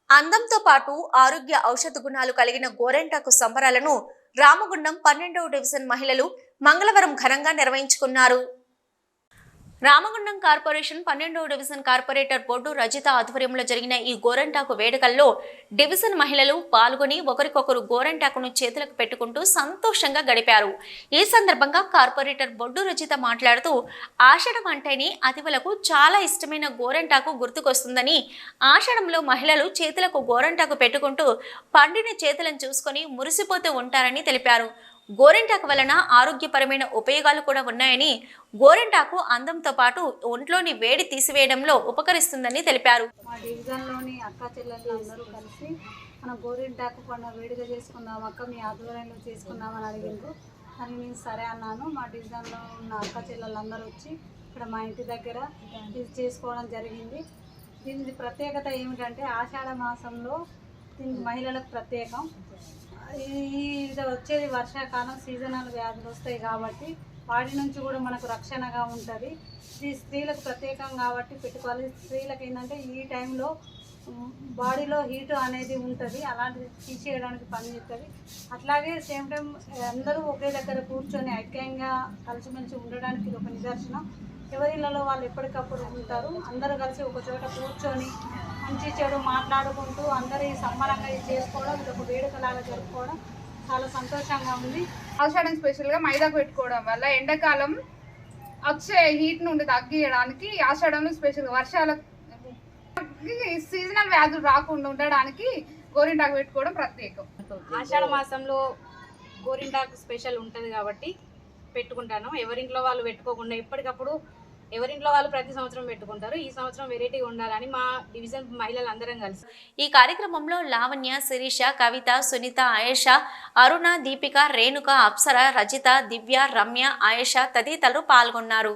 అందంతో పాటు ఆరోగ్య ఔషధ గుణాలు కలిగిన గోరెంటాకు సంబరాలను రామగుండం 12వ డివిజన్ మహిళలు మంగళవారం ఘనంగా నిర్వహించుకున్నారు. రామగుండం కార్పొరేషన్ 12వ డివిజన్ కార్పొరేటర్ బొడ్డు రజిత ఆధ్వర్యంలో జరిగిన ఈ గోరెంటాకు వేడుకల్లో డివిజన్ మహిళలు పాల్గొని ఒకరికొకరు గోరెంటాకును చేతులకు పెట్టుకుంటూ సంతోషంగా గడిపారు. ఈ సందర్భంగా కార్పొరేటర్ బొడ్డు రజిత మాట్లాడుతూ ఆషాఢం అంటేనే అతివలకు చాలా ఇష్టమైన గోరెంటాకు గుర్తుకొస్తుందని, ఆషాఢంలో మహిళలు చేతులకు గోరెంటాకు పెట్టుకుంటూ పండిన చేతులను చూసుకొని మురిసిపోతూ ఉంటారని తెలిపారు. గోరెంటాకు వలన ఆరోగ్యపరమైన ఉపయోగాలు కూడా ఉన్నాయని, గోరెంటాకు అందంతో పాటు ఒంట్లోని వేడి తీసివేయడంలో ఉపకరిస్తుందని తెలిపారు. మా డివిజన్లోని అక్క చెల్లెళ్ళు అందరూ కలిసి మనం గోరెంటాకు పండుగ వేడిగా చేసుకుందాం అక్క, మీ ఆధ్వర్యంలో చేసుకుందామని అడిగిండ్రు. అని నేను సరే అన్నాను. మా డివిజన్లో ఉన్న అక్క చెల్లెళ్ళు అందరూ వచ్చి ఇక్కడ మా ఇంటి దగ్గర ఇది చేసుకోవడం జరిగింది. దీని ప్రత్యేకత ఏమిటంటే ఆషాఢ మాసంలో దీనికి మహిళలకు ప్రత్యేకం. ఇది వచ్చేది వర్షాకాలం, సీజనల్ వ్యాధులు వస్తాయి కాబట్టి వాటి నుంచి కూడా మనకు రక్షణగా ఉంటుంది. ఇది స్త్రీలకు ప్రత్యేకం కాబట్టి పెట్టుకోవాలి. స్త్రీలకు ఏంటంటే ఈ టైంలో బాడీలో హీట్ అనేది ఉంటుంది, అలాంటిది తీసేయడానికి పనిచేస్తుంది. అట్లాగే సేమ్ టైం అందరూ ఒకే దగ్గర కూర్చొని ఐక్యంగా కలిసిమెలిసి ఉండడానికి ఇది ఒక నిదర్శనం. ఎవరిళ్ళలో వాళ్ళు ఎప్పటికప్పుడు ఉంటారు, అందరూ కలిసి ఒక చోట కూర్చొని మంచి చెడు మాట్లాడుకుంటూ అందరూ సంబరంగా ఇది చేసుకోవడం, ఇది ఒక వేడుకలాగా జరుపుకోవడం చాలా సంతోషంగా ఉంది. ఆషాఢం స్పెషల్గా మైదాకు పెట్టుకోవడం వల్ల ఎండాకాలం వచ్చే హీట్ నుండి తగ్గించడానికి, ఆషాఢంలో స్పెషల్ వర్షాల సీజనల్ వ్యాధులు రాకుండా ఉండడానికి గోరింటాకు పెట్టుకోవడం ప్రత్యేకం. ఆషాఢ మాసంలో గోరింటాకు స్పెషల్ ఉంటుంది కాబట్టి పెట్టుకుంటాను. ఎవరింట్లో వాళ్ళు పెట్టుకోకుండా ఎప్పటికప్పుడు ఎవరింట్లో వాళ్ళు ప్రతి సంవత్సరం పెట్టుకుంటారు. ఈ సంవత్సరం వెరైటీగా ఉండాలని మా డివిజన్ మహిళలు అందరం కలిసి. ఈ కార్యక్రమంలో లావణ్య, శిరీష, కవిత, సునీత, ఆయేష, అరుణ, దీపిక, రేణుక, అప్సర, రజిత, దివ్య, రమ్య, ఆయేష తదితరులు పాల్గొన్నారు.